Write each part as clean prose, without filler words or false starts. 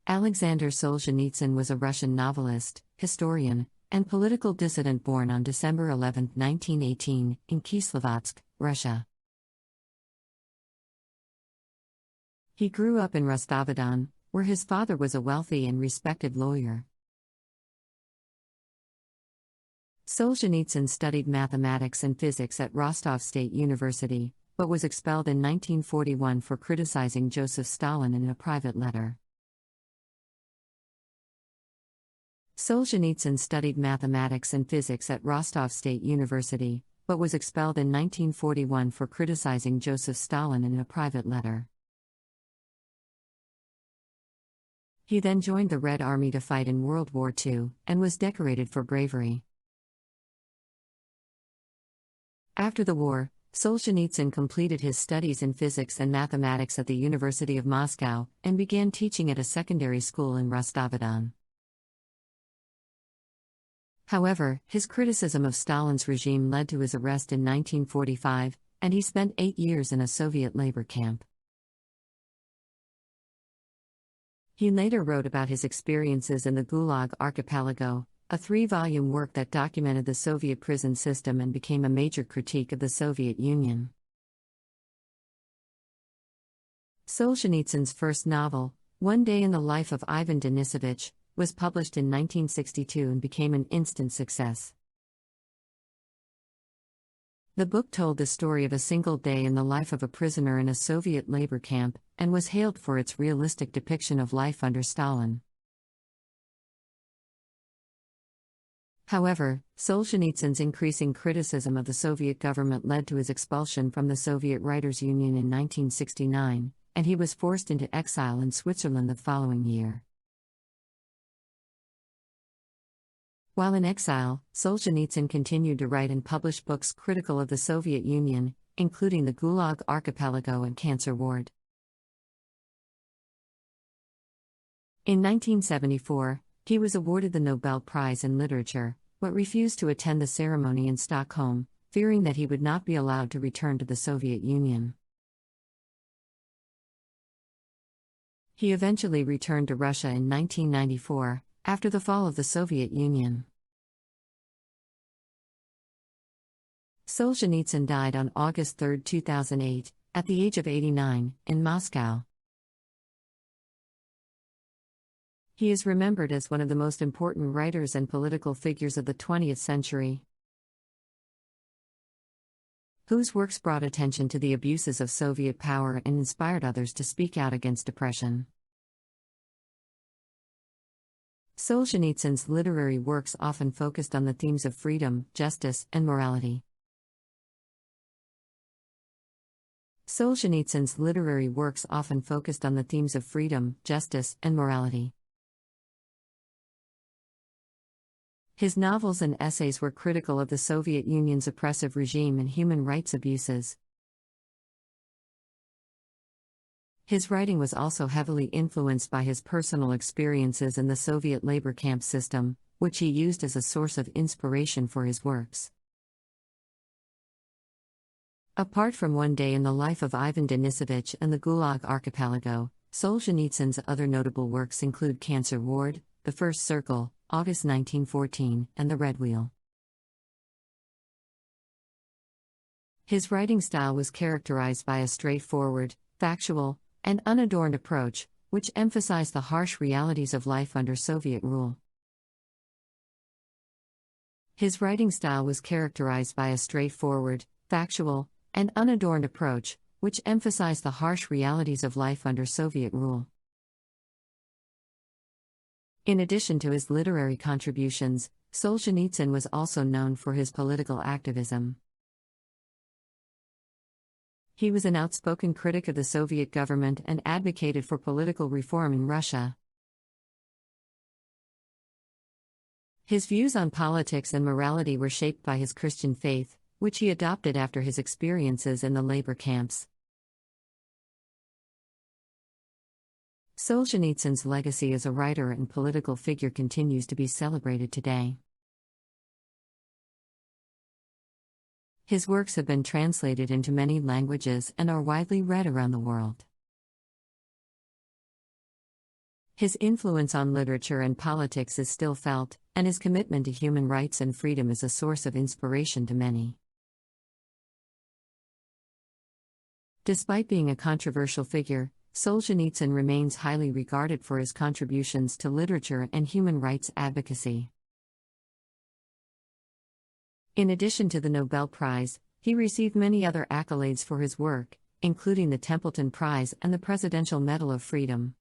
Alexander Solzhenitsyn was a Russian novelist, historian, and political dissident born on December 11, 1918, in Kislovodsk, Russia. He grew up in Rostov-on-Don, where his father was a wealthy and respected lawyer. Solzhenitsyn studied mathematics and physics at Rostov State University, but was expelled in 1941 for criticizing Joseph Stalin in a private letter. Solzhenitsyn studied mathematics and physics at Rostov State University, but was expelled in 1941 for criticizing Joseph Stalin in a private letter. He then joined the Red Army to fight in World War II, and was decorated for bravery. After the war, Solzhenitsyn completed his studies in physics and mathematics at the University of Moscow, and began teaching at a secondary school in Rostov-on-Don. However, his criticism of Stalin's regime led to his arrest in 1945, and he spent 8 years in a Soviet labor camp. He later wrote about his experiences in the Gulag Archipelago, a 3-volume work that documented the Soviet prison system and became a major critique of the Soviet Union. Solzhenitsyn's first novel, One Day in the Life of Ivan Denisovich, was published in 1962 and became an instant success. The book told the story of a single day in the life of a prisoner in a Soviet labor camp, and was hailed for its realistic depiction of life under Stalin. However, Solzhenitsyn's increasing criticism of the Soviet government led to his expulsion from the Soviet Writers' Union in 1969, and he was forced into exile in Switzerland the following year. While in exile, Solzhenitsyn continued to write and publish books critical of the Soviet Union, including the Gulag Archipelago and Cancer Ward. In 1974, he was awarded the Nobel Prize in Literature, but refused to attend the ceremony in Stockholm, fearing that he would not be allowed to return to the Soviet Union. He eventually returned to Russia in 1994, after the fall of the Soviet Union. Solzhenitsyn died on August 3, 2008, at the age of 89, in Moscow. He is remembered as one of the most important writers and political figures of the 20th century, whose works brought attention to the abuses of Soviet power and inspired others to speak out against oppression. Solzhenitsyn's literary works often focused on the themes of freedom, justice, and morality. Solzhenitsyn's literary works often focused on the themes of freedom, justice, and morality. His novels and essays were critical of the Soviet Union's oppressive regime and human rights abuses. His writing was also heavily influenced by his personal experiences in the Soviet labor camp system, which he used as a source of inspiration for his works. Apart from One Day in the Life of Ivan Denisovich and the Gulag Archipelago, Solzhenitsyn's other notable works include Cancer Ward, The First Circle, August 1914, and The Red Wheel. His writing style was characterized by a straightforward, factual, and unadorned approach, which emphasized the harsh realities of life under Soviet rule. His writing style was characterized by a straightforward, factual, and unadorned approach, which emphasized the harsh realities of life under Soviet rule. In addition to his literary contributions, Solzhenitsyn was also known for his political activism. He was an outspoken critic of the Soviet government and advocated for political reform in Russia. His views on politics and morality were shaped by his Christian faith, which he adopted after his experiences in the labor camps. Solzhenitsyn's legacy as a writer and political figure continues to be celebrated today. His works have been translated into many languages and are widely read around the world. His influence on literature and politics is still felt, and his commitment to human rights and freedom is a source of inspiration to many. Despite being a controversial figure, Solzhenitsyn remains highly regarded for his contributions to literature and human rights advocacy. In addition to the Nobel Prize, he received many other accolades for his work, including the Templeton Prize and the Presidential Medal of Freedom.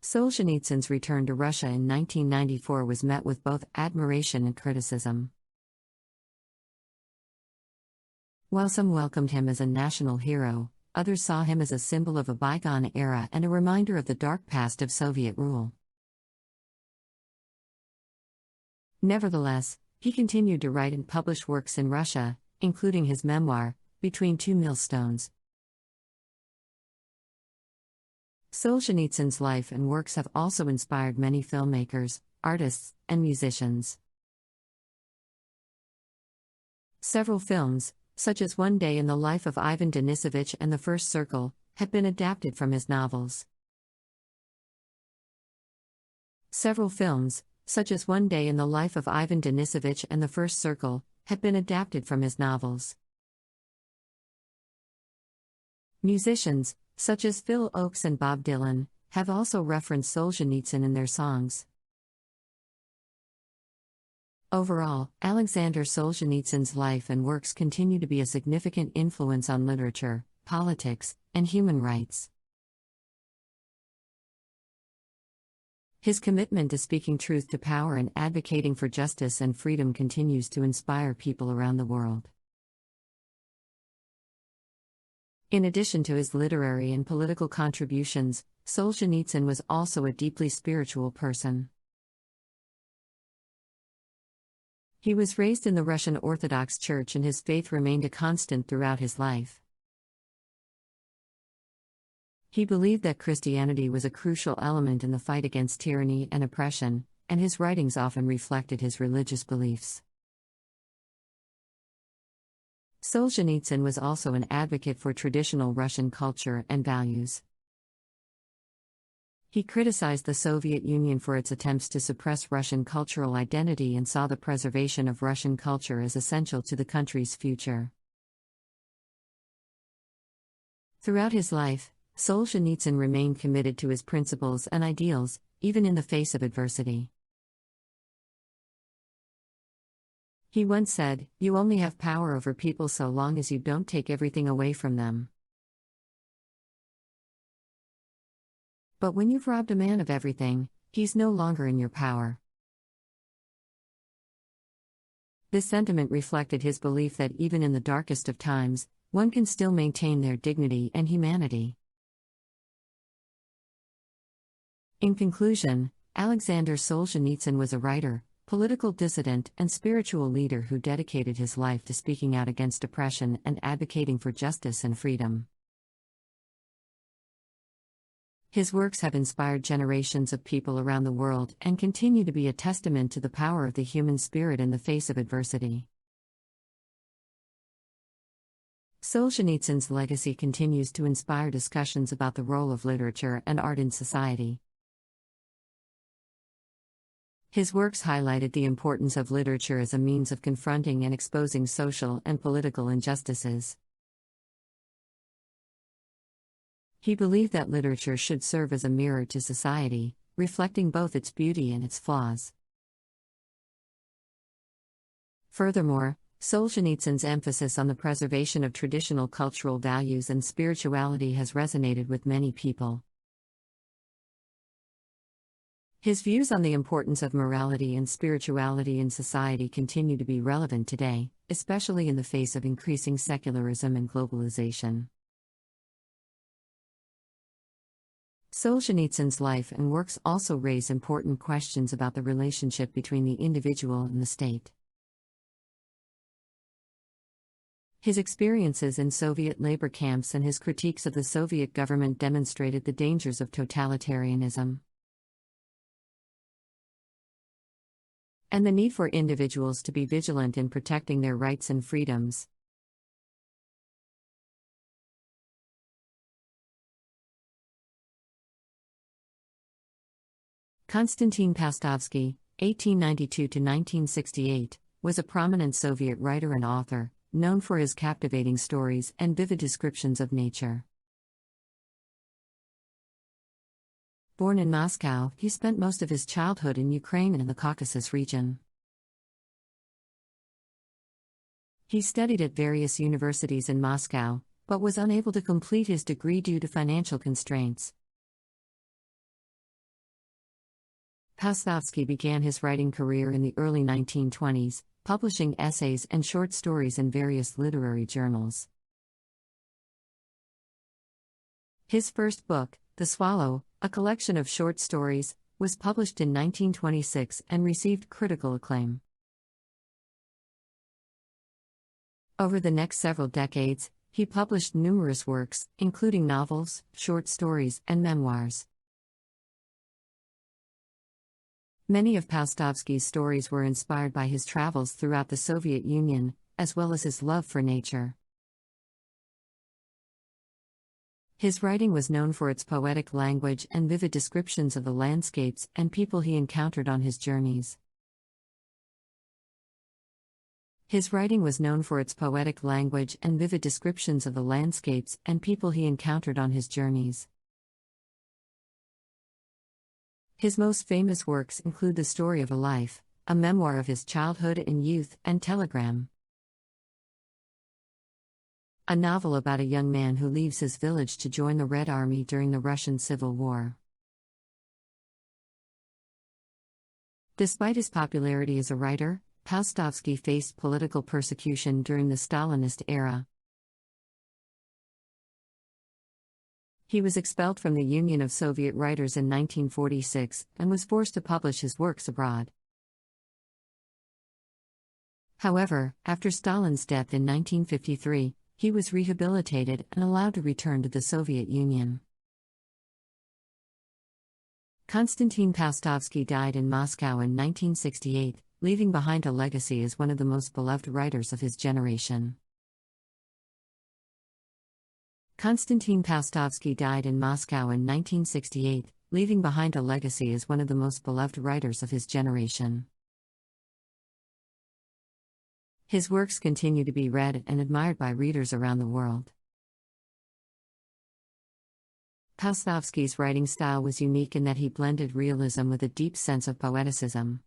Solzhenitsyn's return to Russia in 1994 was met with both admiration and criticism. While some welcomed him as a national hero, others saw him as a symbol of a bygone era and a reminder of the dark past of Soviet rule. Nevertheless, he continued to write and publish works in Russia, including his memoir, Between Two Millstones. Solzhenitsyn's life and works have also inspired many filmmakers, artists, and musicians. Several films, such as One Day in the Life of Ivan Denisovich and The First Circle, have been adapted from his novels. Several films, such as One Day in the Life of Ivan Denisovich and The First Circle, have been adapted from his novels. Musicians, such as Phil Ochs and Bob Dylan, have also referenced Solzhenitsyn in their songs. Overall, Alexander Solzhenitsyn's life and works continue to be a significant influence on literature, politics, and human rights. His commitment to speaking truth to power and advocating for justice and freedom continues to inspire people around the world. In addition to his literary and political contributions, Solzhenitsyn was also a deeply spiritual person. He was raised in the Russian Orthodox Church and his faith remained a constant throughout his life. He believed that Christianity was a crucial element in the fight against tyranny and oppression, and his writings often reflected his religious beliefs. Solzhenitsyn was also an advocate for traditional Russian culture and values. He criticized the Soviet Union for its attempts to suppress Russian cultural identity and saw the preservation of Russian culture as essential to the country's future. Throughout his life, Solzhenitsyn remained committed to his principles and ideals, even in the face of adversity. He once said, "You only have power over people so long as you don't take everything away from them. But when you've robbed a man of everything, he's no longer in your power." This sentiment reflected his belief that even in the darkest of times, one can still maintain their dignity and humanity. In conclusion, Alexander Solzhenitsyn was a writer, political dissident, and spiritual leader who dedicated his life to speaking out against oppression and advocating for justice and freedom. His works have inspired generations of people around the world and continue to be a testament to the power of the human spirit in the face of adversity. Solzhenitsyn's legacy continues to inspire discussions about the role of literature and art in society. His works highlighted the importance of literature as a means of confronting and exposing social and political injustices. He believed that literature should serve as a mirror to society, reflecting both its beauty and its flaws. Furthermore, Solzhenitsyn's emphasis on the preservation of traditional cultural values and spirituality has resonated with many people. His views on the importance of morality and spirituality in society continue to be relevant today, especially in the face of increasing secularism and globalization. Solzhenitsyn's life and works also raise important questions about the relationship between the individual and the state. His experiences in Soviet labor camps and his critiques of the Soviet government demonstrated the dangers of totalitarianism and the need for individuals to be vigilant in protecting their rights and freedoms. Konstantin Pastovsky, 1892 to 1968, was a prominent Soviet writer and author, known for his captivating stories and vivid descriptions of nature. Born in Moscow, he spent most of his childhood in Ukraine and the Caucasus region. He studied at various universities in Moscow, but was unable to complete his degree due to financial constraints. Pastovsky began his writing career in the early 1920s, publishing essays and short stories in various literary journals. His first book, The Swallow, a collection of short stories, was published in 1926 and received critical acclaim. Over the next several decades, he published numerous works, including novels, short stories, and memoirs. Many of Pastovsky's stories were inspired by his travels throughout the Soviet Union, as well as his love for nature. His writing was known for its poetic language and vivid descriptions of the landscapes and people he encountered on his journeys. His writing was known for its poetic language and vivid descriptions of the landscapes and people he encountered on his journeys. His most famous works include The Story of a Life, a memoir of his childhood and youth, and Telegram, a novel about a young man who leaves his village to join the Red Army during the Russian Civil War. Despite his popularity as a writer, Pastovsky faced political persecution during the Stalinist era. He was expelled from the Union of Soviet Writers in 1946 and was forced to publish his works abroad. However, after Stalin's death in 1953, he was rehabilitated and allowed to return to the Soviet Union. Konstantin Pastovsky died in Moscow in 1968, leaving behind a legacy as one of the most beloved writers of his generation. Konstantin Pastovsky died in Moscow in 1968, leaving behind a legacy as one of the most beloved writers of his generation. His works continue to be read and admired by readers around the world. Pastovsky's writing style was unique in that he blended realism with a deep sense of poeticism.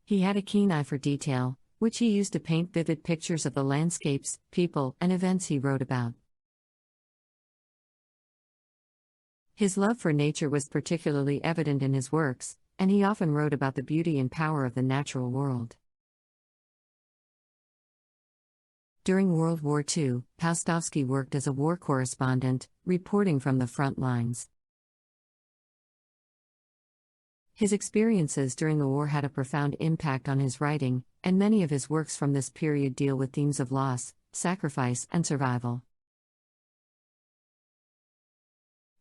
He had a keen eye for detail, which he used to paint vivid pictures of the landscapes, people, and events he wrote about. His love for nature was particularly evident in his works, and he often wrote about the beauty and power of the natural world. During World War II, Pastovsky worked as a war correspondent, reporting from the front lines. His experiences during the war had a profound impact on his writing, and many of his works from this period deal with themes of loss, sacrifice, and survival.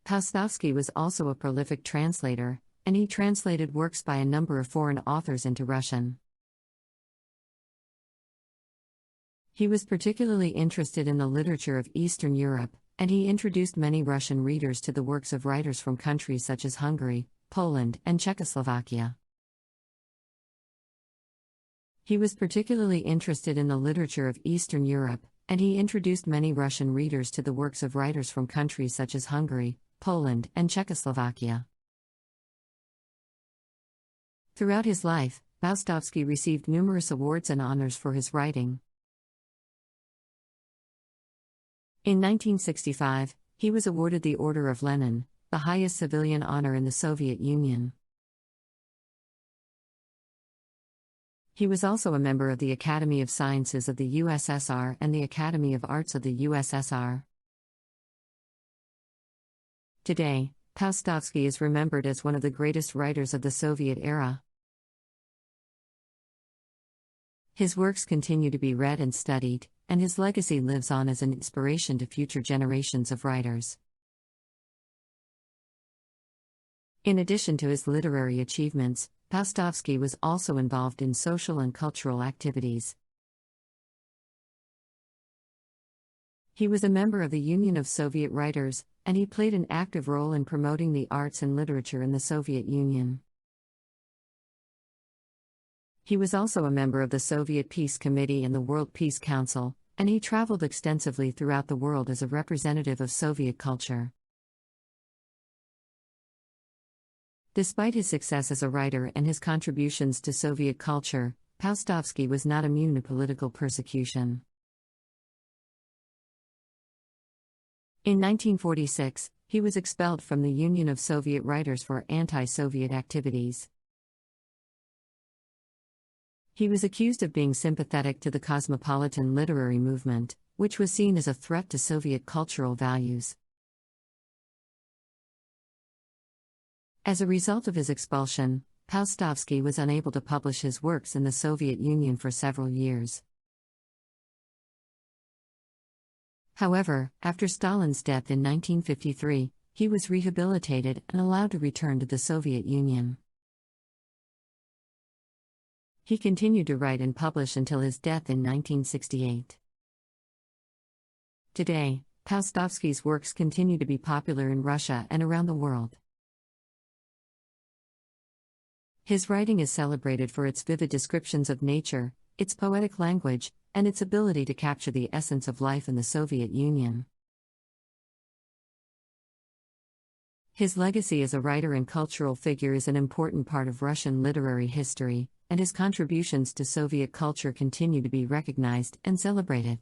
Pastovsky was also a prolific translator, and he translated works by a number of foreign authors into Russian. He was particularly interested in the literature of Eastern Europe, and he introduced many Russian readers to the works of writers from countries such as Hungary, Poland, and Czechoslovakia. He was particularly interested in the literature of Eastern Europe, and he introduced many Russian readers to the works of writers from countries such as Hungary, Poland, and Czechoslovakia. Throughout his life, Pastovsky received numerous awards and honors for his writing. In 1965, he was awarded the Order of Lenin, the highest civilian honor in the Soviet Union. He was also a member of the Academy of Sciences of the USSR and the Academy of Arts of the USSR. Today, Pastovsky is remembered as one of the greatest writers of the Soviet era. His works continue to be read and studied, and his legacy lives on as an inspiration to future generations of writers. In addition to his literary achievements, Pastovsky was also involved in social and cultural activities. He was a member of the Union of Soviet Writers, and he played an active role in promoting the arts and literature in the Soviet Union. He was also a member of the Soviet Peace Committee and the World Peace Council, and he traveled extensively throughout the world as a representative of Soviet culture. Despite his success as a writer and his contributions to Soviet culture, Paustovsky was not immune to political persecution. In 1946, he was expelled from the Union of Soviet Writers for anti-Soviet activities. He was accused of being sympathetic to the cosmopolitan literary movement, which was seen as a threat to Soviet cultural values. As a result of his expulsion, Paustovsky was unable to publish his works in the Soviet Union for several years. However, after Stalin's death in 1953, he was rehabilitated and allowed to return to the Soviet Union. He continued to write and publish until his death in 1968. Today, Paustovsky's works continue to be popular in Russia and around the world. His writing is celebrated for its vivid descriptions of nature, its poetic language, and its ability to capture the essence of life in the Soviet Union. His legacy as a writer and cultural figure is an important part of Russian literary history, and his contributions to Soviet culture continue to be recognized and celebrated.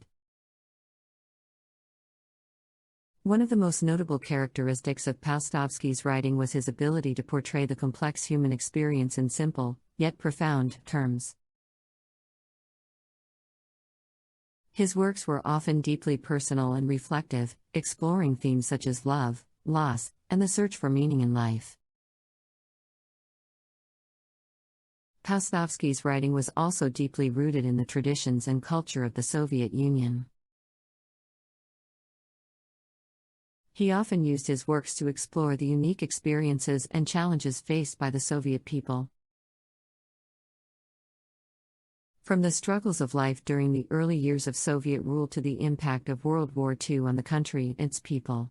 One of the most notable characteristics of Paustovsky's writing was his ability to portray the complex human experience in simple, yet profound, terms. His works were often deeply personal and reflective, exploring themes such as love, loss, and the search for meaning in life. Paustovsky's writing was also deeply rooted in the traditions and culture of the Soviet Union. He often used his works to explore the unique experiences and challenges faced by the Soviet people. From the struggles of life during the early years of Soviet rule to the impact of World War II on the country and its people.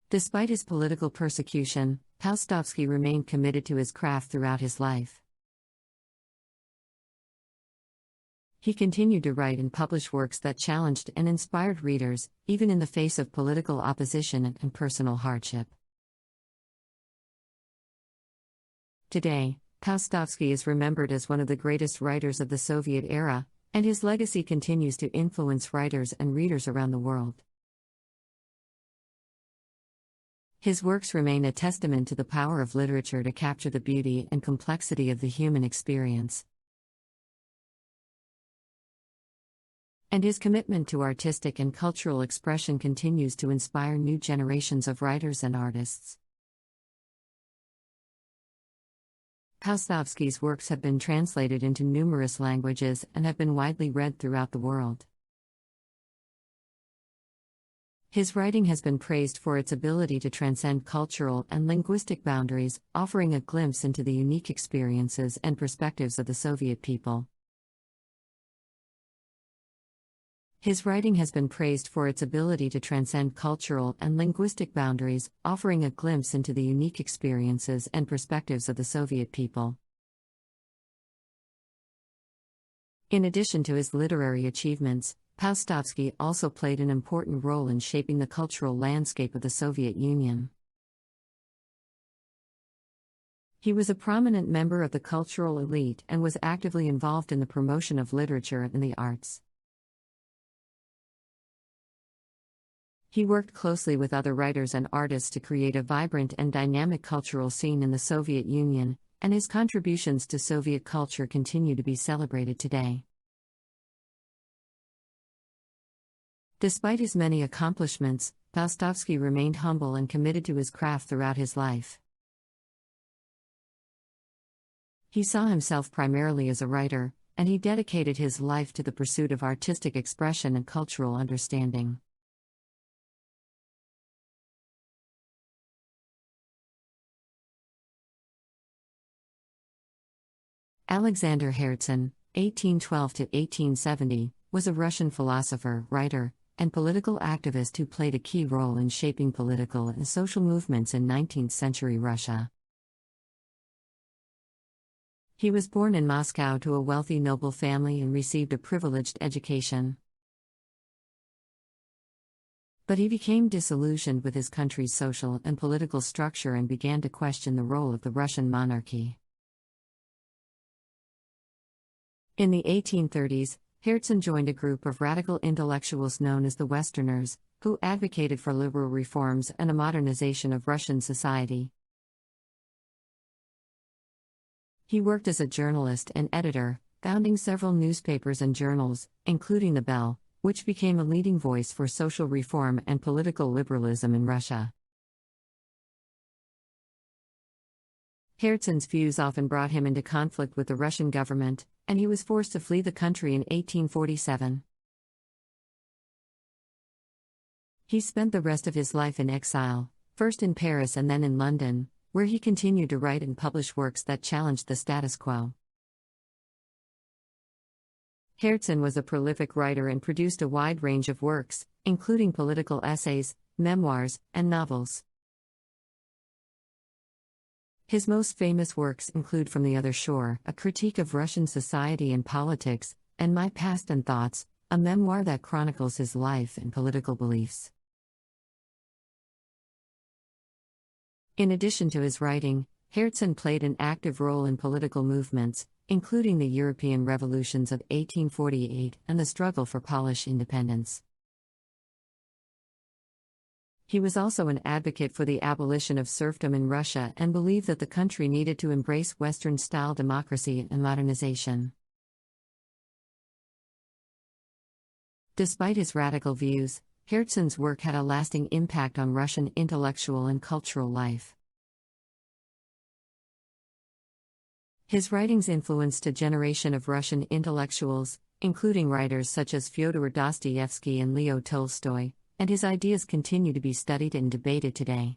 Despite his political persecution, Paustovsky remained committed to his craft throughout his life. He continued to write and publish works that challenged and inspired readers, even in the face of political opposition and personal hardship. Today, Paustovsky is remembered as one of the greatest writers of the Soviet era, and his legacy continues to influence writers and readers around the world. His works remain a testament to the power of literature to capture the beauty and complexity of the human experience. And his commitment to artistic and cultural expression continues to inspire new generations of writers and artists. Paustovsky's works have been translated into numerous languages and have been widely read throughout the world. His writing has been praised for its ability to transcend cultural and linguistic boundaries, offering a glimpse into the unique experiences and perspectives of the Soviet people. His writing has been praised for its ability to transcend cultural and linguistic boundaries, offering a glimpse into the unique experiences and perspectives of the Soviet people. In addition to his literary achievements, Paustovsky also played an important role in shaping the cultural landscape of the Soviet Union. He was a prominent member of the cultural elite and was actively involved in the promotion of literature and the arts. He worked closely with other writers and artists to create a vibrant and dynamic cultural scene in the Soviet Union, and his contributions to Soviet culture continue to be celebrated today. Despite his many accomplishments, Paustovsky remained humble and committed to his craft throughout his life. He saw himself primarily as a writer, and he dedicated his life to the pursuit of artistic expression and cultural understanding. Alexander Herzen, 1812–1870, was a Russian philosopher, writer, and political activist who played a key role in shaping political and social movements in 19th-century Russia. He was born in Moscow to a wealthy noble family and received a privileged education. But he became disillusioned with his country's social and political structure and began to question the role of the Russian monarchy. In the 1830s, Herzen joined a group of radical intellectuals known as the Westerners, who advocated for liberal reforms and a modernization of Russian society. He worked as a journalist and editor, founding several newspapers and journals, including The Bell, which became a leading voice for social reform and political liberalism in Russia. Herzen's views often brought him into conflict with the Russian government, and he was forced to flee the country in 1847. He spent the rest of his life in exile, first in Paris and then in London, where he continued to write and publish works that challenged the status quo. Herzen was a prolific writer and produced a wide range of works, including political essays, memoirs, and novels. His most famous works include From the Other Shore, a critique of Russian society and politics, and My Past and Thoughts, a memoir that chronicles his life and political beliefs. In addition to his writing, Herzen played an active role in political movements, including the European revolutions of 1848 and the struggle for Polish independence. He was also an advocate for the abolition of serfdom in Russia and believed that the country needed to embrace Western-style democracy and modernization. Despite his radical views, Herzen's work had a lasting impact on Russian intellectual and cultural life. His writings influenced a generation of Russian intellectuals, including writers such as Fyodor Dostoevsky and Leo Tolstoy, and his ideas continue to be studied and debated today.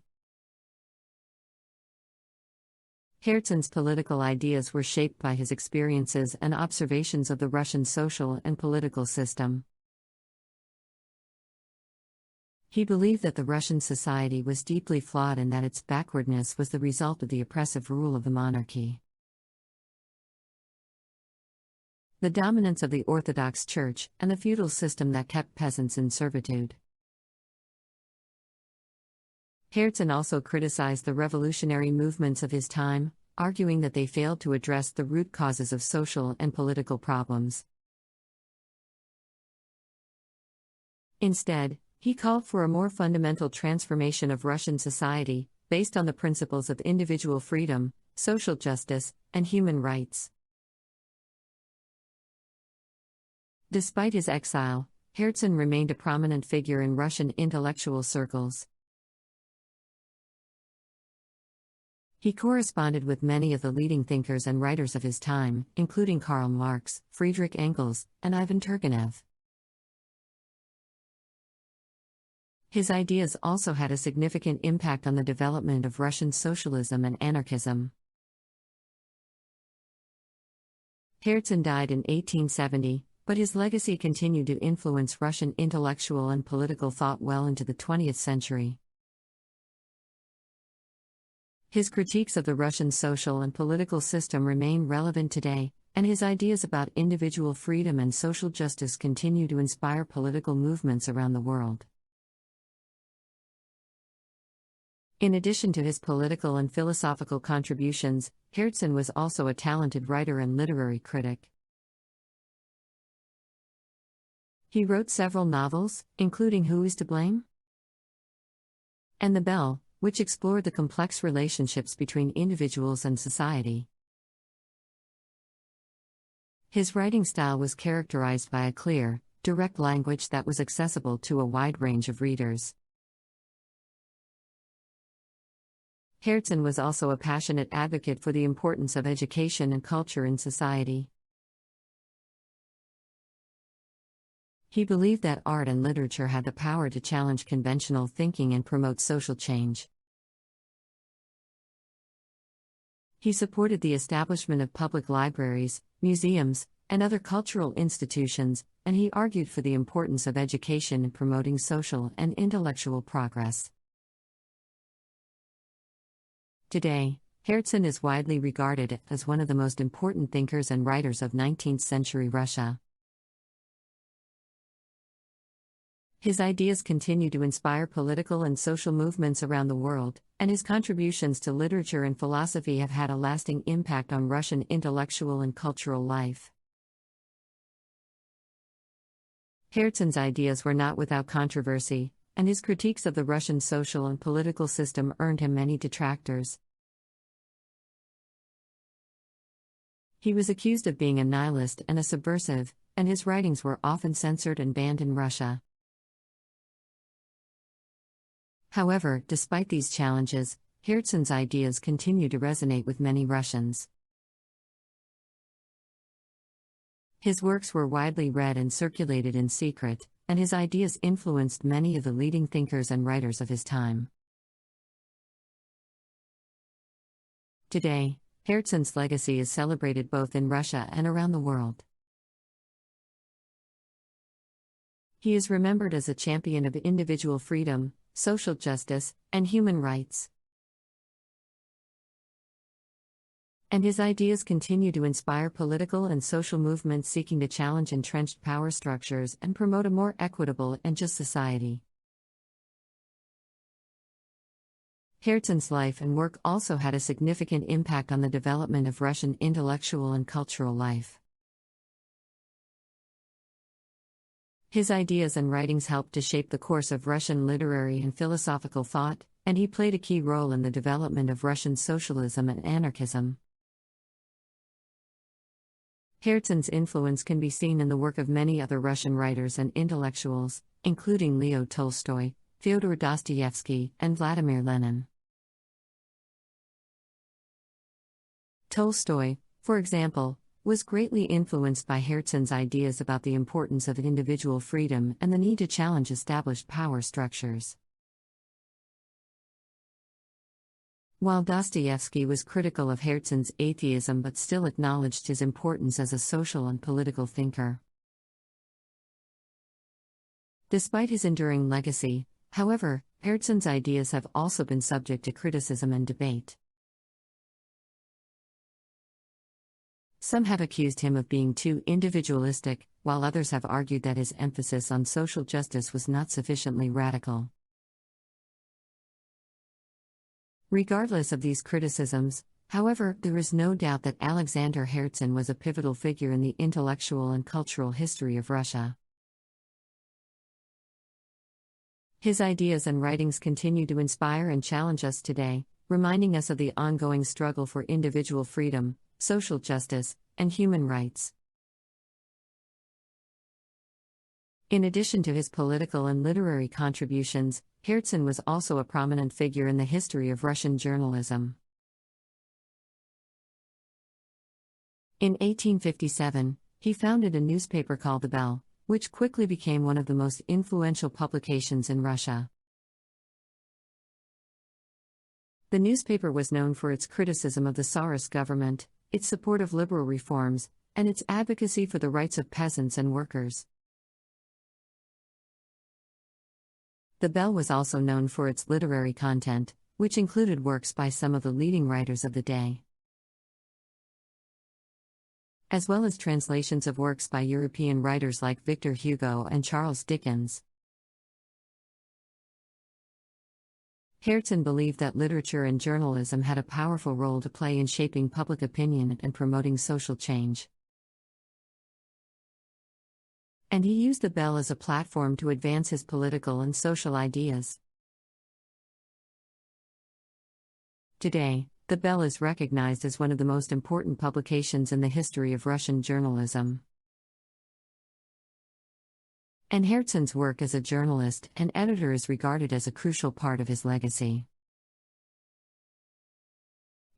Herzen's political ideas were shaped by his experiences and observations of the Russian social and political system. He believed that the Russian society was deeply flawed and that its backwardness was the result of the oppressive rule of the monarchy. The dominance of the Orthodox Church, and the feudal system that kept peasants in servitude. Herzen also criticized the revolutionary movements of his time, arguing that they failed to address the root causes of social and political problems. Instead, he called for a more fundamental transformation of Russian society, based on the principles of individual freedom, social justice, and human rights. Despite his exile, Herzen remained a prominent figure in Russian intellectual circles. He corresponded with many of the leading thinkers and writers of his time, including Karl Marx, Friedrich Engels, and Ivan Turgenev. His ideas also had a significant impact on the development of Russian socialism and anarchism. Herzen died in 1870, but his legacy continued to influence Russian intellectual and political thought well into the 20th century. His critiques of the Russian social and political system remain relevant today, and his ideas about individual freedom and social justice continue to inspire political movements around the world. In addition to his political and philosophical contributions, Herzen was also a talented writer and literary critic. He wrote several novels, including Who is to Blame? And The Bell, which explored the complex relationships between individuals and society. His writing style was characterized by a clear, direct language that was accessible to a wide range of readers. Herzen was also a passionate advocate for the importance of education and culture in society. He believed that art and literature had the power to challenge conventional thinking and promote social change. He supported the establishment of public libraries, museums, and other cultural institutions, and he argued for the importance of education in promoting social and intellectual progress. Today, Herzen is widely regarded as one of the most important thinkers and writers of 19th-century Russia. His ideas continue to inspire political and social movements around the world, and his contributions to literature and philosophy have had a lasting impact on Russian intellectual and cultural life. Herzen's ideas were not without controversy, and his critiques of the Russian social and political system earned him many detractors. He was accused of being a nihilist and a subversive, and his writings were often censored and banned in Russia. However, despite these challenges, Herzen's ideas continue to resonate with many Russians. His works were widely read and circulated in secret, and his ideas influenced many of the leading thinkers and writers of his time. Today, Herzen's legacy is celebrated both in Russia and around the world. He is remembered as a champion of individual freedom, social justice, and human rights. And his ideas continue to inspire political and social movements seeking to challenge entrenched power structures and promote a more equitable and just society. Herzen's life and work also had a significant impact on the development of Russian intellectual and cultural life. His ideas and writings helped to shape the course of Russian literary and philosophical thought, and he played a key role in the development of Russian socialism and anarchism. Herzen's influence can be seen in the work of many other Russian writers and intellectuals, including Leo Tolstoy, Fyodor Dostoevsky, and Vladimir Lenin. Tolstoy, for example, was greatly influenced by Herzen's ideas about the importance of individual freedom and the need to challenge established power structures. While Dostoevsky was critical of Herzen's atheism but still acknowledged his importance as a social and political thinker. Despite his enduring legacy, however, Herzen's ideas have also been subject to criticism and debate. Some have accused him of being too individualistic, while others have argued that his emphasis on social justice was not sufficiently radical. Regardless of these criticisms, however, there is no doubt that Alexander Herzen was a pivotal figure in the intellectual and cultural history of Russia. His ideas and writings continue to inspire and challenge us today, reminding us of the ongoing struggle for individual freedom, social justice, and human rights. In addition to his political and literary contributions, Herzen was also a prominent figure in the history of Russian journalism. In 1857, he founded a newspaper called The Bell, which quickly became one of the most influential publications in Russia. The newspaper was known for its criticism of the Tsarist government, its support of liberal reforms, and its advocacy for the rights of peasants and workers. The Bell was also known for its literary content, which included works by some of the leading writers of the day, as well as translations of works by European writers like Victor Hugo and Charles Dickens. Herzen believed that literature and journalism had a powerful role to play in shaping public opinion and promoting social change. And he used the Bell as a platform to advance his political and social ideas. Today, the Bell is recognized as one of the most important publications in the history of Russian journalism. And Herzen's work as a journalist and editor is regarded as a crucial part of his legacy.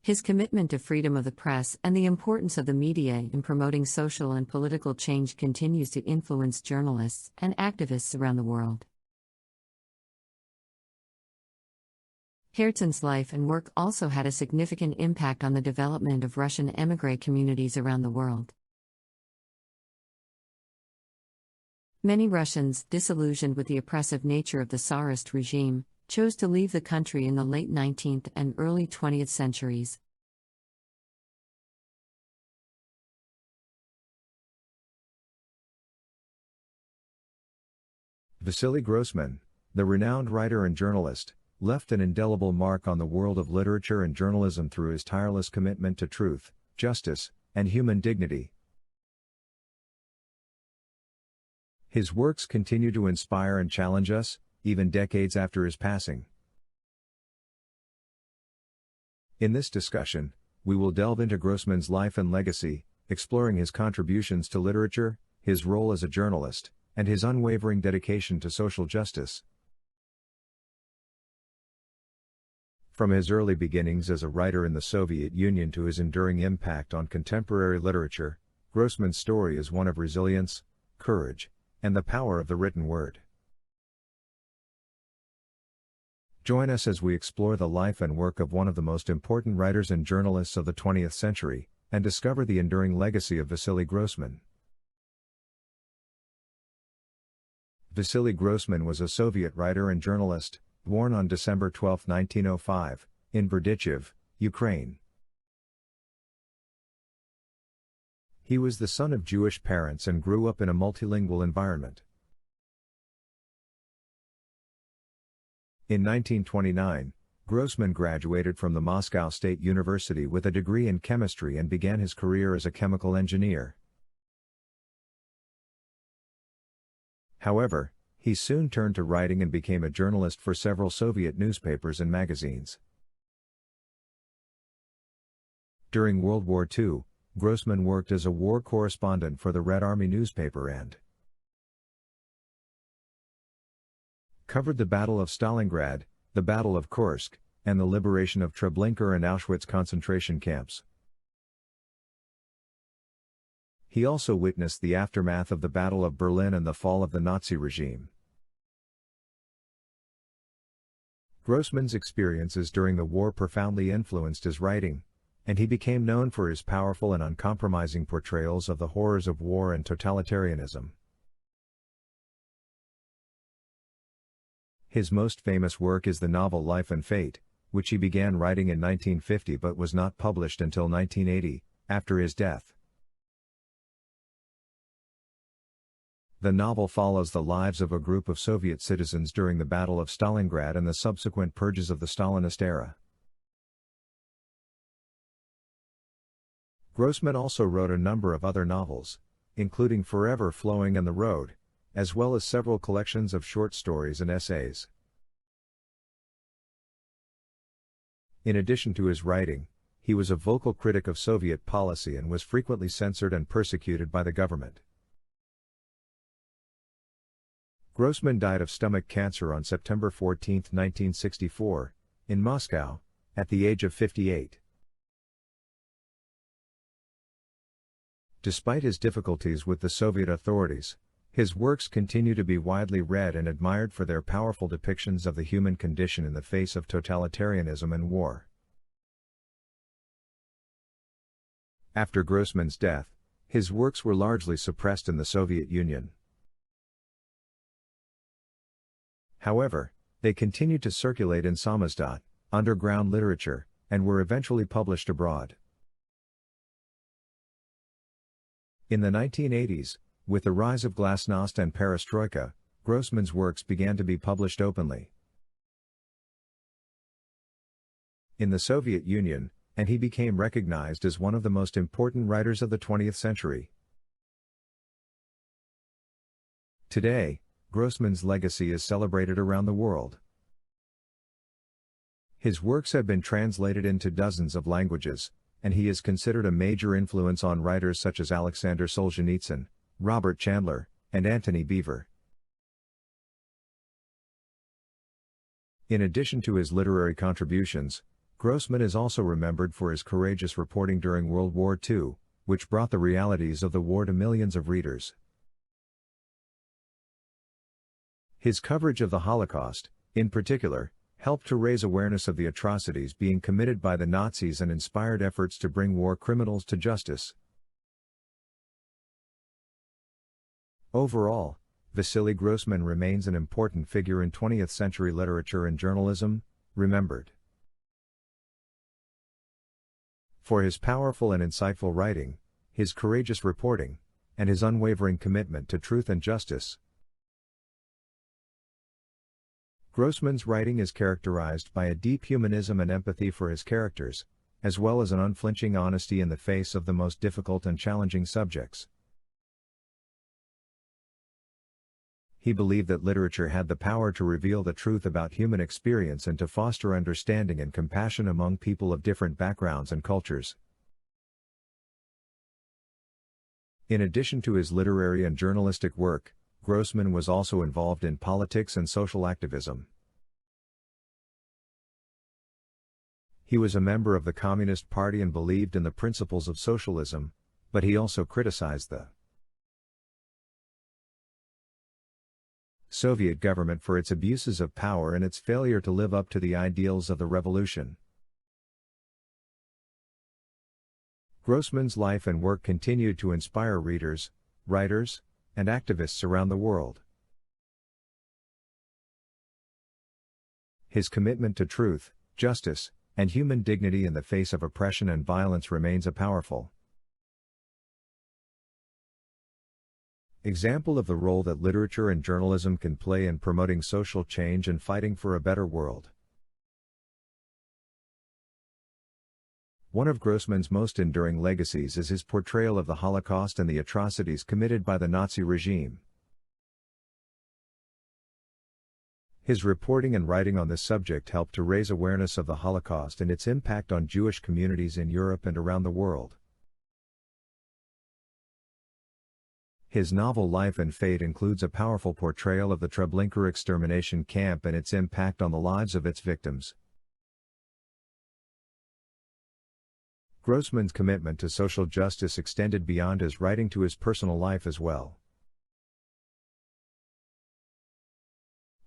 His commitment to freedom of the press and the importance of the media in promoting social and political change continues to influence journalists and activists around the world. Herzen's life and work also had a significant impact on the development of Russian émigré communities around the world. Many Russians, disillusioned with the oppressive nature of the Tsarist regime, chose to leave the country in the late 19th and early 20th centuries. Vasily Grossman, the renowned writer and journalist, left an indelible mark on the world of literature and journalism through his tireless commitment to truth, justice, and human dignity. His works continue to inspire and challenge us, even decades after his passing. In this discussion, we will delve into Grossman's life and legacy, exploring his contributions to literature, his role as a journalist, and his unwavering dedication to social justice. From his early beginnings as a writer in the Soviet Union to his enduring impact on contemporary literature, Grossman's story is one of resilience, courage, and the power of the written word. Join us as we explore the life and work of one of the most important writers and journalists of the 20th century, and discover the enduring legacy of Vasily Grossman. Vasily Grossman was a Soviet writer and journalist, born on December 12, 1905, in Berdichev, Ukraine. He was the son of Jewish parents and grew up in a multilingual environment. In 1929, Grossman graduated from the Moscow State University with a degree in chemistry and began his career as a chemical engineer. However, he soon turned to writing and became a journalist for several Soviet newspapers and magazines. During World War II, Grossman worked as a war correspondent for the Red Army newspaper and covered the Battle of Stalingrad, the Battle of Kursk, and the liberation of Treblinka and Auschwitz concentration camps. He also witnessed the aftermath of the Battle of Berlin and the fall of the Nazi regime. Grossman's experiences during the war profoundly influenced his writing, and he became known for his powerful and uncompromising portrayals of the horrors of war and totalitarianism. His most famous work is the novel Life and Fate, which he began writing in 1950 but was not published until 1980, after his death. The novel follows the lives of a group of Soviet citizens during the Battle of Stalingrad and the subsequent purges of the Stalinist era. Grossman also wrote a number of other novels, including Forever Flowing and The Road, as well as several collections of short stories and essays. In addition to his writing, he was a vocal critic of Soviet policy and was frequently censored and persecuted by the government. Grossman died of stomach cancer on September 14, 1964, in Moscow, at the age of 58. Despite his difficulties with the Soviet authorities, his works continue to be widely read and admired for their powerful depictions of the human condition in the face of totalitarianism and war. After Grossman's death, his works were largely suppressed in the Soviet Union. However, they continued to circulate in samizdat, underground literature, and were eventually published abroad. In the 1980s, with the rise of glasnost and perestroika, Grossman's works began to be published openly. In the Soviet Union, and he became recognized as one of the most important writers of the 20th century. Today, Grossman's legacy is celebrated around the world. His works have been translated into dozens of languages, and he is considered a major influence on writers such as Alexander Solzhenitsyn, Robert Chandler, and Antony Beevor. In addition to his literary contributions, Grossman is also remembered for his courageous reporting during World War II, which brought the realities of the war to millions of readers. His coverage of the Holocaust, in particular, helped to raise awareness of the atrocities being committed by the Nazis and inspired efforts to bring war criminals to justice. Overall, Vasily Grossman remains an important figure in 20th century literature and journalism, remembered for his powerful and insightful writing, his courageous reporting, and his unwavering commitment to truth and justice. Grossman's writing is characterized by a deep humanism and empathy for his characters, as well as an unflinching honesty in the face of the most difficult and challenging subjects. He believed that literature had the power to reveal the truth about human experience and to foster understanding and compassion among people of different backgrounds and cultures. In addition to his literary and journalistic work, Grossman was also involved in politics and social activism. He was a member of the Communist Party and believed in the principles of socialism, but he also criticized the Soviet government for its abuses of power and its failure to live up to the ideals of the revolution. Grossman's life and work continued to inspire readers, writers, and activists around the world. His commitment to truth, justice, and human dignity in the face of oppression and violence remains a powerful example of the role that literature and journalism can play in promoting social change and fighting for a better world. One of Grossman's most enduring legacies is his portrayal of the Holocaust and the atrocities committed by the Nazi regime. His reporting and writing on this subject helped to raise awareness of the Holocaust and its impact on Jewish communities in Europe and around the world. His novel Life and Fate includes a powerful portrayal of the Treblinka extermination camp and its impact on the lives of its victims. Grossman's commitment to social justice extended beyond his writing to his personal life as well.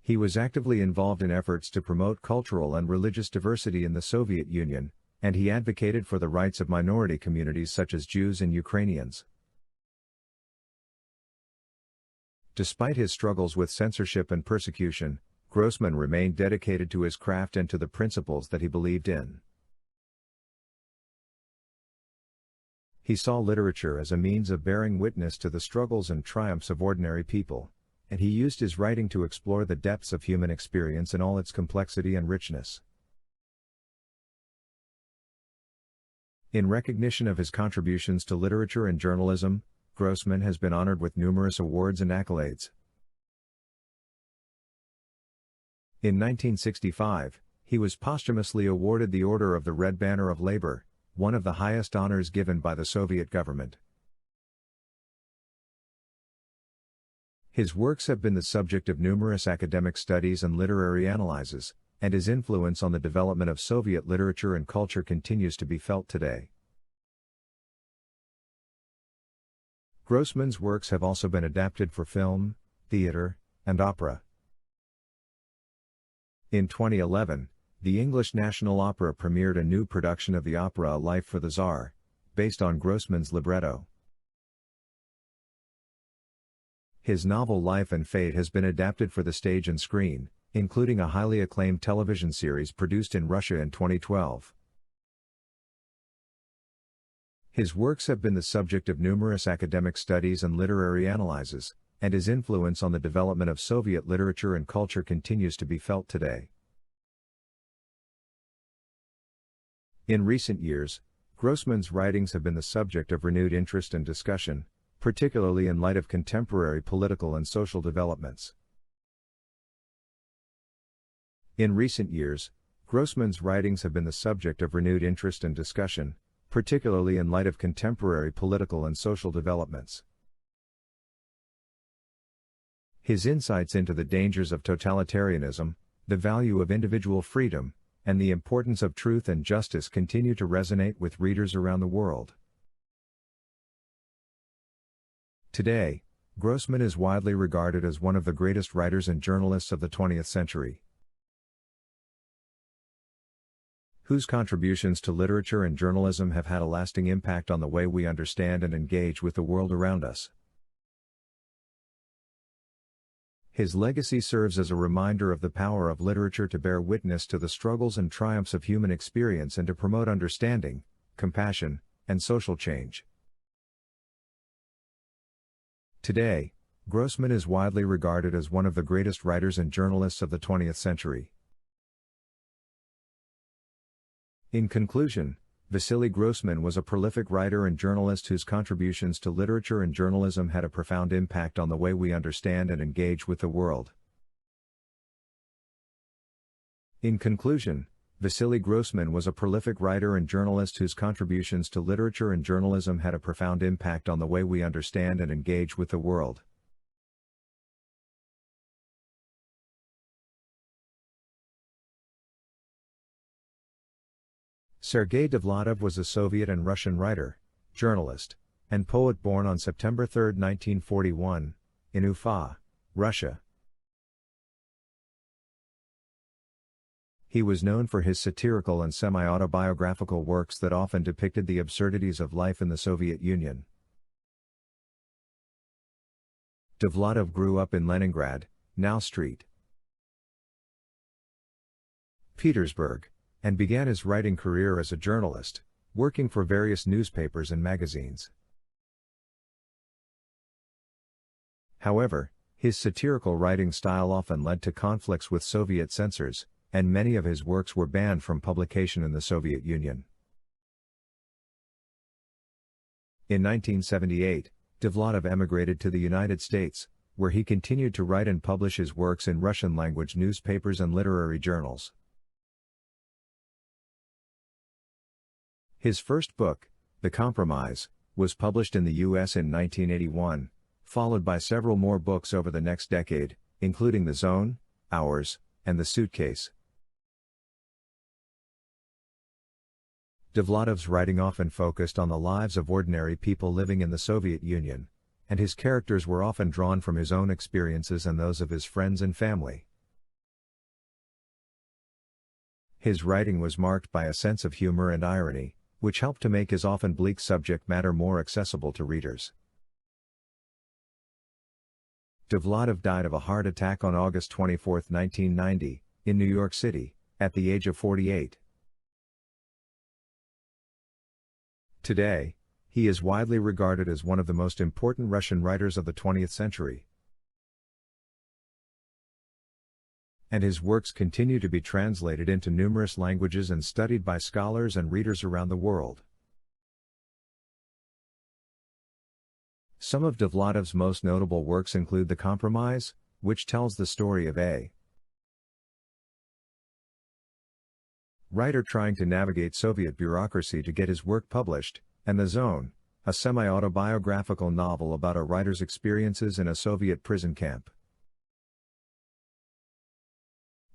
He was actively involved in efforts to promote cultural and religious diversity in the Soviet Union, and he advocated for the rights of minority communities such as Jews and Ukrainians. Despite his struggles with censorship and persecution, Grossman remained dedicated to his craft and to the principles that he believed in. He saw literature as a means of bearing witness to the struggles and triumphs of ordinary people, and he used his writing to explore the depths of human experience in all its complexity and richness. In recognition of his contributions to literature and journalism, Grossman has been honored with numerous awards and accolades. In 1965, he was posthumously awarded the Order of the Red Banner of Labor, one of the highest honors given by the Soviet government. His works have been the subject of numerous academic studies and literary analyses, and his influence on the development of Soviet literature and culture continues to be felt today. Grossman's works have also been adapted for film, theater, and opera. In 2011, the English National Opera premiered a new production of the opera A Life for the Tsar, based on Grossman's libretto. His novel Life and Fate has been adapted for the stage and screen, including a highly acclaimed television series produced in Russia in 2012. His works have been the subject of numerous academic studies and literary analyses, and his influence on the development of Soviet literature and culture continues to be felt today. In recent years, Grossman's writings have been the subject of renewed interest and discussion, particularly in light of contemporary political and social developments. In recent years, Grossman's writings have been the subject of renewed interest and discussion, particularly in light of contemporary political and social developments. His insights into the dangers of totalitarianism, the value of individual freedom, and the importance of truth and justice continue to resonate with readers around the world. Today, Grossman is widely regarded as one of the greatest writers and journalists of the 20th century, whose contributions to literature and journalism have had a lasting impact on the way we understand and engage with the world around us. His legacy serves as a reminder of the power of literature to bear witness to the struggles and triumphs of human experience and to promote understanding, compassion, and social change. Today, Grossman is widely regarded as one of the greatest writers and journalists of the 20th century. In conclusion, Vasily Grossman was a prolific writer and journalist whose contributions to literature and journalism had a profound impact on the way we understand and engage with the world. In conclusion, Vasily Grossman was a prolific writer and journalist whose contributions to literature and journalism had a profound impact on the way we understand and engage with the world. Sergei Dovlatov was a Soviet and Russian writer, journalist, and poet born on September 3, 1941, in Ufa, Russia. He was known for his satirical and semi-autobiographical works that often depicted the absurdities of life in the Soviet Union. Dovlatov grew up in Leningrad, now St. Petersburg, and began his writing career as a journalist, working for various newspapers and magazines. However, his satirical writing style often led to conflicts with Soviet censors, and many of his works were banned from publication in the Soviet Union. In 1978, Dovlatov emigrated to the United States, where he continued to write and publish his works in Russian-language newspapers and literary journals. His first book, The Compromise, was published in the U.S. in 1981, followed by several more books over the next decade, including The Zone, Hours, and The Suitcase. Dovlatov's writing often focused on the lives of ordinary people living in the Soviet Union, and his characters were often drawn from his own experiences and those of his friends and family. His writing was marked by a sense of humor and irony, which helped to make his often bleak subject matter more accessible to readers. Dovlatov died of a heart attack on August 24, 1990, in New York City, at the age of 48. Today, he is widely regarded as one of the most important Russian writers of the 20th century. And his works continue to be translated into numerous languages and studied by scholars and readers around the world. Some of Dovlatov's most notable works include The Compromise, which tells the story of a writer trying to navigate Soviet bureaucracy to get his work published, and The Zone, a semi-autobiographical novel about a writer's experiences in a Soviet prison camp.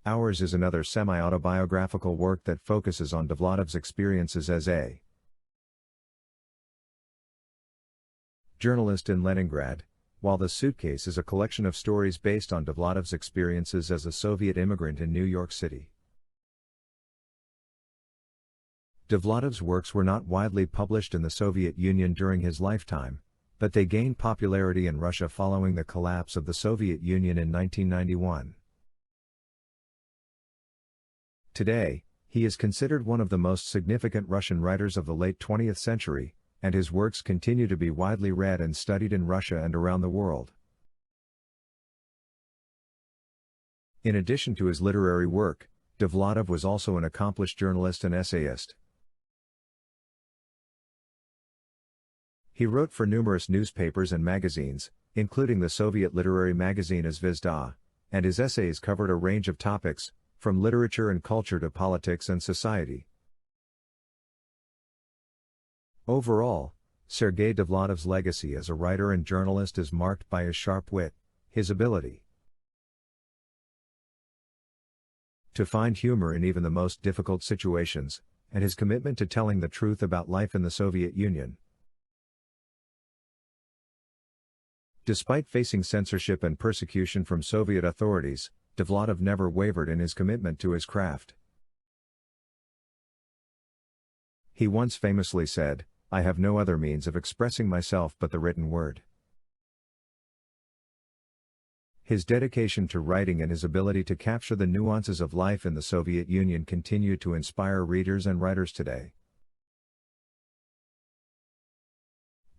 Hours is another semi-autobiographical work that focuses on Dovlatov's experiences as a journalist in Leningrad, while The Suitcase is a collection of stories based on Dovlatov's experiences as a Soviet immigrant in New York City. Dovlatov's works were not widely published in the Soviet Union during his lifetime, but they gained popularity in Russia following the collapse of the Soviet Union in 1991. Today, he is considered one of the most significant Russian writers of the late 20th century, and his works continue to be widely read and studied in Russia and around the world. In addition to his literary work, Dovlatov was also an accomplished journalist and essayist. He wrote for numerous newspapers and magazines, including the Soviet literary magazine Zvezda, and his essays covered a range of topics, from literature and culture to politics and society. Overall, Sergei Dovlatov's legacy as a writer and journalist is marked by his sharp wit, his ability to find humor in even the most difficult situations, and his commitment to telling the truth about life in the Soviet Union. Despite facing censorship and persecution from Soviet authorities, Dovlatov never wavered in his commitment to his craft. He once famously said, "I have no other means of expressing myself but the written word." His dedication to writing and his ability to capture the nuances of life in the Soviet Union continue to inspire readers and writers today.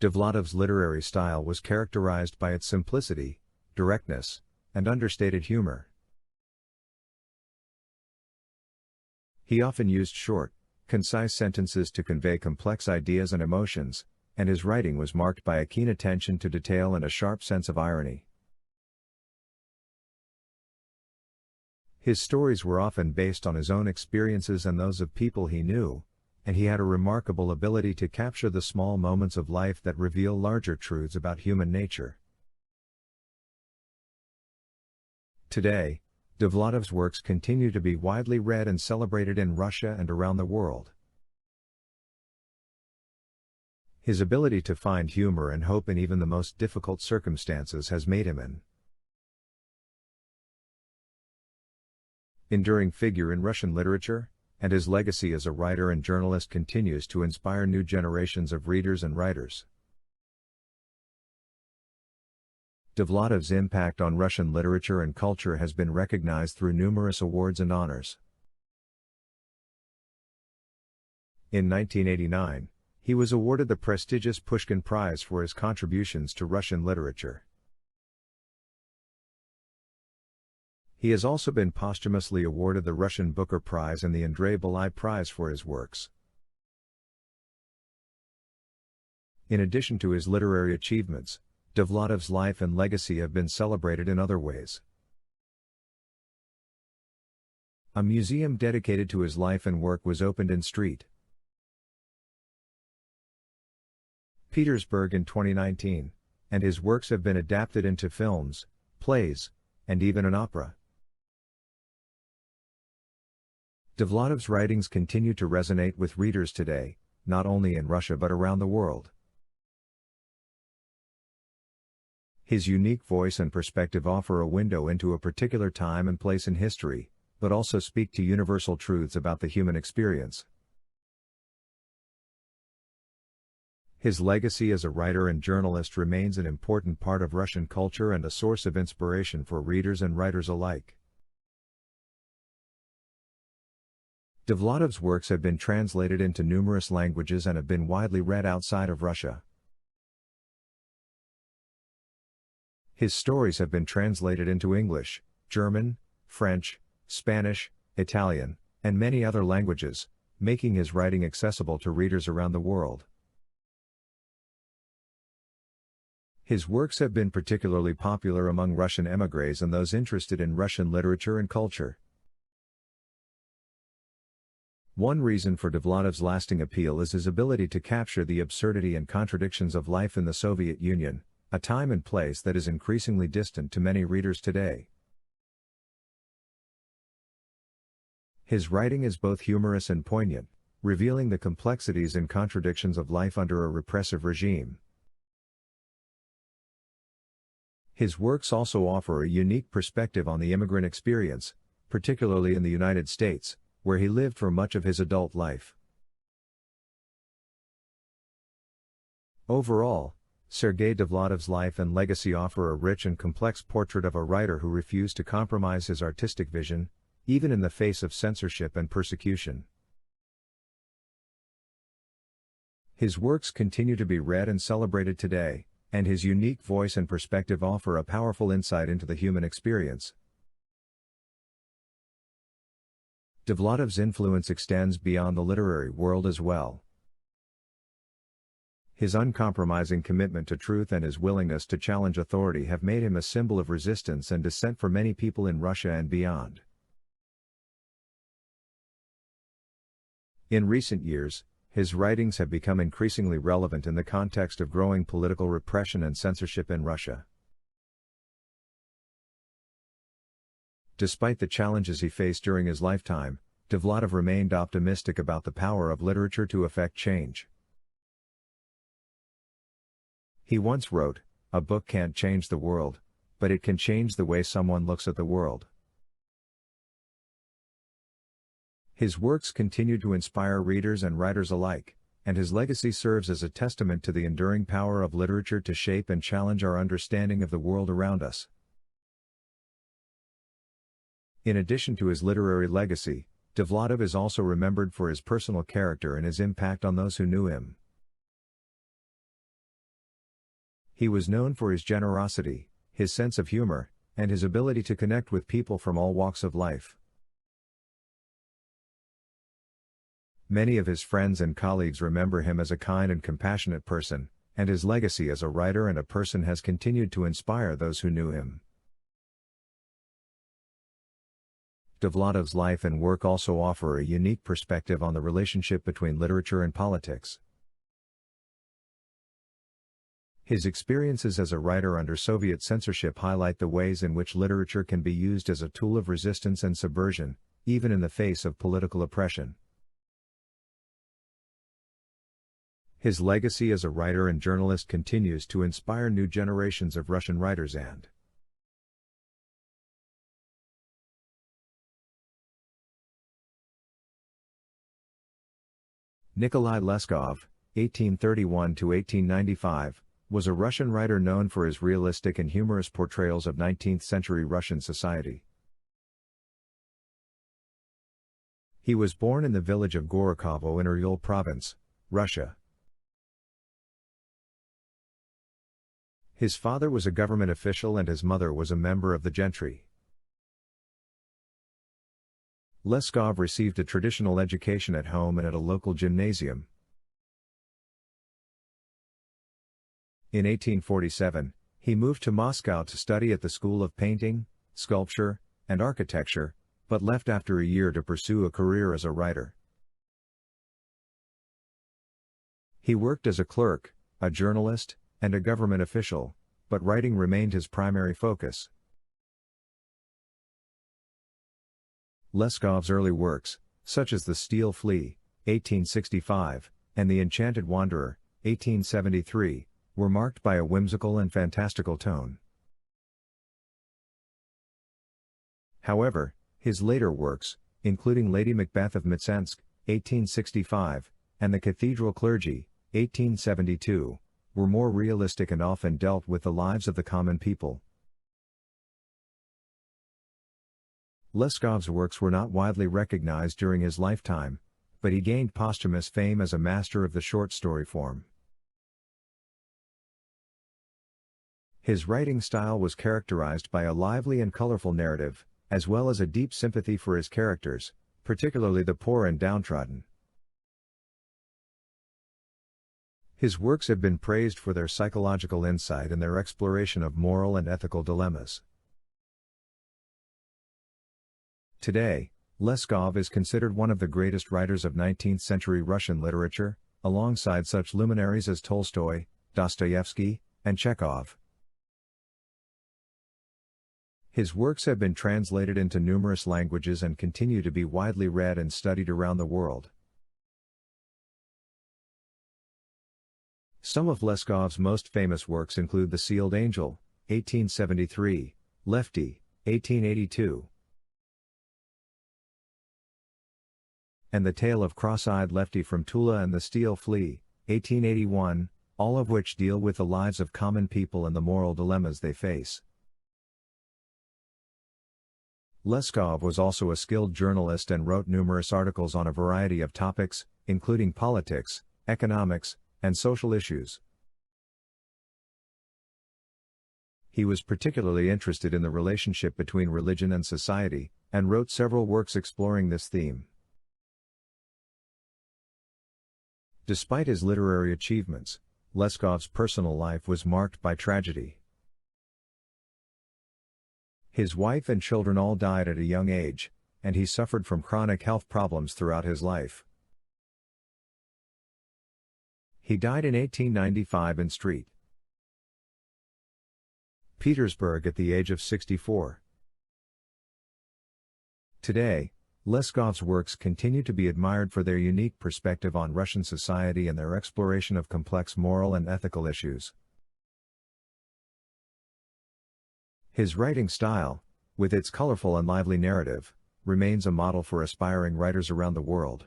Довлатов's literary style was characterized by its simplicity, directness, and understated humor. He often used short, concise sentences to convey complex ideas and emotions, and his writing was marked by a keen attention to detail and a sharp sense of irony. His stories were often based on his own experiences and those of people he knew, and he had a remarkable ability to capture the small moments of life that reveal larger truths about human nature. Today, Довлатов's works continue to be widely read and celebrated in Russia and around the world. His ability to find humor and hope in even the most difficult circumstances has made him an enduring figure in Russian literature, and his legacy as a writer and journalist continues to inspire new generations of readers and writers. Довлатов's impact on Russian literature and culture has been recognized through numerous awards and honors. In 1989, he was awarded the prestigious Pushkin Prize for his contributions to Russian literature. He has also been posthumously awarded the Russian Booker Prize and the Andrei Bely Prize for his works. In addition to his literary achievements, Довлатов's life and legacy have been celebrated in other ways. A museum dedicated to his life and work was opened in St. Petersburg in 2019, and his works have been adapted into films, plays, and even an opera. Довлатов's writings continue to resonate with readers today, not only in Russia but around the world. His unique voice and perspective offer a window into a particular time and place in history, but also speak to universal truths about the human experience. His legacy as a writer and journalist remains an important part of Russian culture and a source of inspiration for readers and writers alike. Довлатов's works have been translated into numerous languages and have been widely read outside of Russia. His stories have been translated into English, German, French, Spanish, Italian, and many other languages, making his writing accessible to readers around the world. His works have been particularly popular among Russian émigrés and those interested in Russian literature and culture. One reason for Довлатов's lasting appeal is his ability to capture the absurdity and contradictions of life in the Soviet Union, a time and place that is increasingly distant to many readers today. His writing is both humorous and poignant, revealing the complexities and contradictions of life under a repressive regime. His works also offer a unique perspective on the immigrant experience, particularly in the United States, where he lived for much of his adult life. Overall, Sergei Довлатов's life and legacy offer a rich and complex portrait of a writer who refused to compromise his artistic vision, even in the face of censorship and persecution. His works continue to be read and celebrated today, and his unique voice and perspective offer a powerful insight into the human experience. Довлатов's influence extends beyond the literary world as well. His uncompromising commitment to truth and his willingness to challenge authority have made him a symbol of resistance and dissent for many people in Russia and beyond. In recent years, his writings have become increasingly relevant in the context of growing political repression and censorship in Russia. Despite the challenges he faced during his lifetime, Довлатов remained optimistic about the power of literature to effect change. He once wrote, "A book can't change the world, but it can change the way someone looks at the world." His works continue to inspire readers and writers alike, and his legacy serves as a testament to the enduring power of literature to shape and challenge our understanding of the world around us. In addition to his literary legacy, Dovlatov is also remembered for his personal character and his impact on those who knew him. He was known for his generosity, his sense of humor, and his ability to connect with people from all walks of life. Many of his friends and colleagues remember him as a kind and compassionate person, and his legacy as a writer and a person has continued to inspire those who knew him. Dovlatov's life and work also offer a unique perspective on the relationship between literature and politics. His experiences as a writer under Soviet censorship highlight the ways in which literature can be used as a tool of resistance and subversion, even in the face of political oppression. His legacy as a writer and journalist continues to inspire new generations of Russian writers and Nikolai Leskov, 1831–1895, was a Russian writer known for his realistic and humorous portrayals of 19th-century Russian society. He was born in the village of Gorokhovo in Uryol Province, Russia. His father was a government official and his mother was a member of the gentry. Leskov received a traditional education at home and at a local gymnasium. In 1847, he moved to Moscow to study at the School of Painting, Sculpture, and Architecture, but left after a year to pursue a career as a writer. He worked as a clerk, a journalist, and a government official, but writing remained his primary focus. Leskov's early works, such as The Steel Flea, 1865, and The Enchanted Wanderer, 1873, were marked by a whimsical and fantastical tone. However, his later works, including Lady Macbeth of Mtsensk, 1865, and The Cathedral Clergy, 1872, were more realistic and often dealt with the lives of the common people. Leskov's works were not widely recognized during his lifetime, but he gained posthumous fame as a master of the short story form. His writing style was characterized by a lively and colorful narrative, as well as a deep sympathy for his characters, particularly the poor and downtrodden. His works have been praised for their psychological insight and their exploration of moral and ethical dilemmas. Today, Leskov is considered one of the greatest writers of 19th-century Russian literature, alongside such luminaries as Tolstoy, Dostoevsky, and Chekhov. His works have been translated into numerous languages and continue to be widely read and studied around the world. Some of Leskov's most famous works include The Sealed Angel, 1873, Lefty, 1882, and The Tale of Cross-Eyed Lefty from Tula and The Steel Flea, 1881, all of which deal with the lives of common people and the moral dilemmas they face. Leskov was also a skilled journalist and wrote numerous articles on a variety of topics, including politics, economics, and social issues. He was particularly interested in the relationship between religion and society, and wrote several works exploring this theme. Despite his literary achievements, Leskov's personal life was marked by tragedy. His wife and children all died at a young age, and he suffered from chronic health problems throughout his life. He died in 1895 in St. Petersburg at the age of 64. Today, Leskov's works continue to be admired for their unique perspective on Russian society and their exploration of complex moral and ethical issues. His writing style, with its colorful and lively narrative, remains a model for aspiring writers around the world.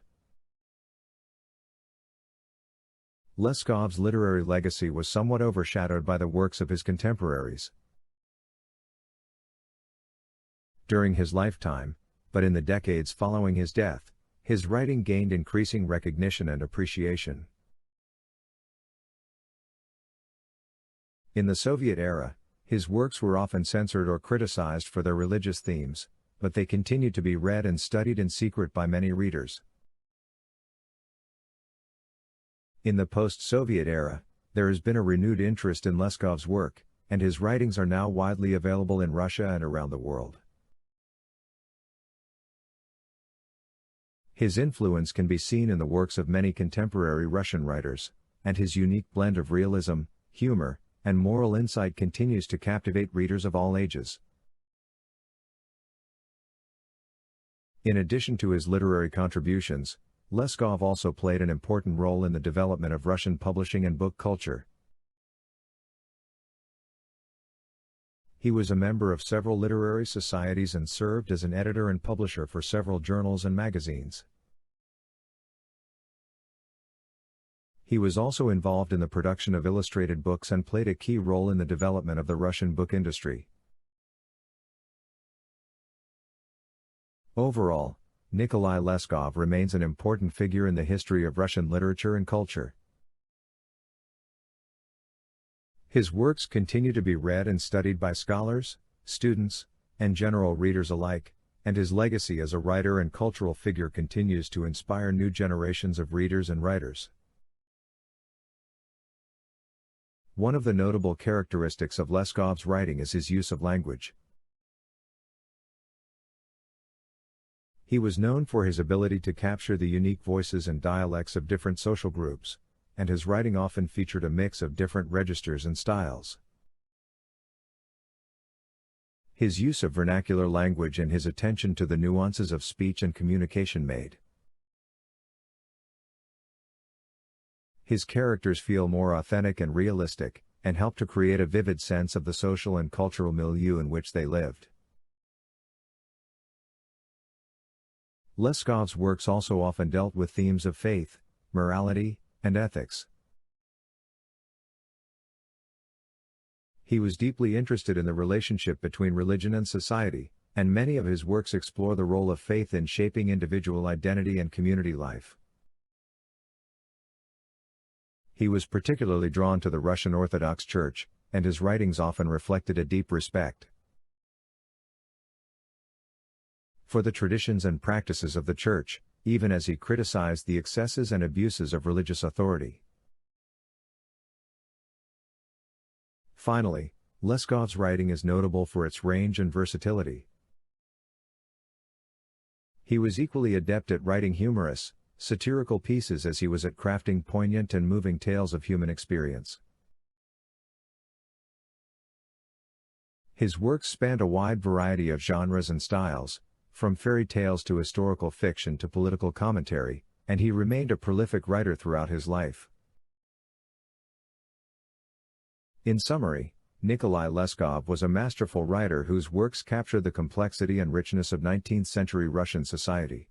Leskov's literary legacy was somewhat overshadowed by the works of his contemporaries. during his lifetime, but in the decades following his death, his writing gained increasing recognition and appreciation. In the Soviet era, his works were often censored or criticized for their religious themes, but they continued to be read and studied in secret by many readers. In the post-Soviet era, there has been a renewed interest in Leskov's work, and his writings are now widely available in Russia and around the world. His influence can be seen in the works of many contemporary Russian writers, and his unique blend of realism, humor, and moral insight continues to captivate readers of all ages. In addition to his literary contributions, Leskov also played an important role in the development of Russian publishing and book culture. He was a member of several literary societies and served as an editor and publisher for several journals and magazines. He was also involved in the production of illustrated books and played a key role in the development of the Russian book industry. Overall, Nikolai Leskov remains an important figure in the history of Russian literature and culture. His works continue to be read and studied by scholars, students, and general readers alike, and his legacy as a writer and cultural figure continues to inspire new generations of readers and writers. One of the notable characteristics of Leskov's writing is his use of language. He was known for his ability to capture the unique voices and dialects of different social groups, and his writing often featured a mix of different registers and styles. His use of vernacular language and his attention to the nuances of speech and communication made his characters feel more authentic and realistic, and help to create a vivid sense of the social and cultural milieu in which they lived. Leskov's works also often dealt with themes of faith, morality, and ethics. He was deeply interested in the relationship between religion and society, and many of his works explore the role of faith in shaping individual identity and community life. He was particularly drawn to the Russian Orthodox Church, and his writings often reflected a deep respect for the traditions and practices of the Church, even as he criticized the excesses and abuses of religious authority. Finally, Leskov's writing is notable for its range and versatility. He was equally adept at writing humorous, satirical pieces as he was at crafting poignant and moving tales of human experience. His works spanned a wide variety of genres and styles, from fairy tales to historical fiction to political commentary, and he remained a prolific writer throughout his life. In summary, Nikolai Leskov was a masterful writer whose works captured the complexity and richness of 19th-century Russian society.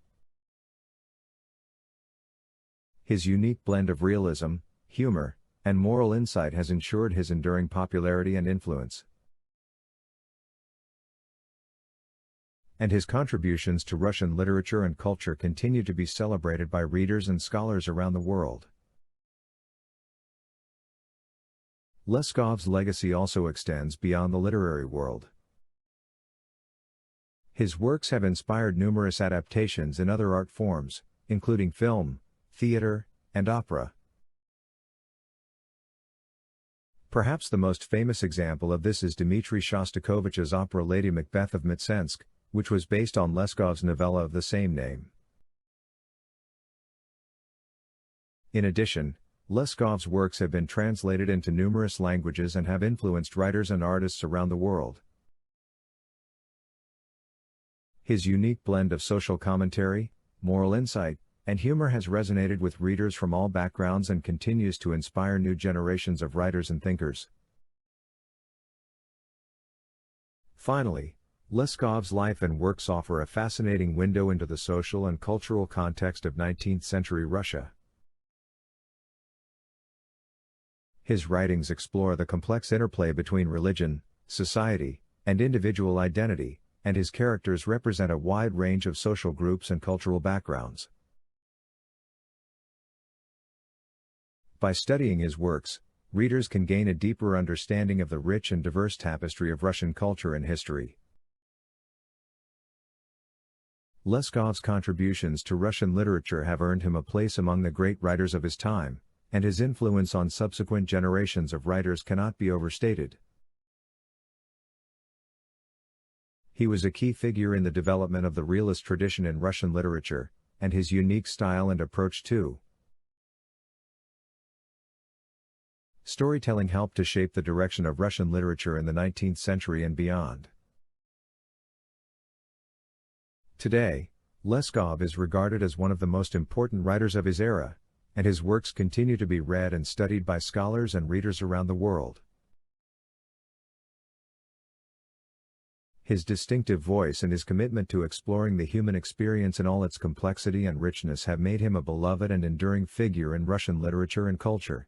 His unique blend of realism, humor, and moral insight has ensured his enduring popularity and influence. And his contributions to Russian literature and culture continue to be celebrated by readers and scholars around the world. Leskov's legacy also extends beyond the literary world. His works have inspired numerous adaptations in other art forms, including film, theater, and opera. Perhaps the most famous example of this is Dmitri Shostakovich's opera Lady Macbeth of Mtsensk, which was based on Leskov's novella of the same name. In addition, Leskov's works have been translated into numerous languages and have influenced writers and artists around the world. His unique blend of social commentary, moral insight, and humor has resonated with readers from all backgrounds and continues to inspire new generations of writers and thinkers. Finally, Leskov's life and works offer a fascinating window into the social and cultural context of 19th-century Russia. His writings explore the complex interplay between religion, society, and individual identity, and his characters represent a wide range of social groups and cultural backgrounds. By studying his works, readers can gain a deeper understanding of the rich and diverse tapestry of Russian culture and history. Leskov's contributions to Russian literature have earned him a place among the great writers of his time, and his influence on subsequent generations of writers cannot be overstated. He was a key figure in the development of the realist tradition in Russian literature, and his unique style and approach to storytelling helped to shape the direction of Russian literature in the 19th century and beyond. Today, Leskov is regarded as one of the most important writers of his era, and his works continue to be read and studied by scholars and readers around the world. His distinctive voice and his commitment to exploring the human experience in all its complexity and richness have made him a beloved and enduring figure in Russian literature and culture.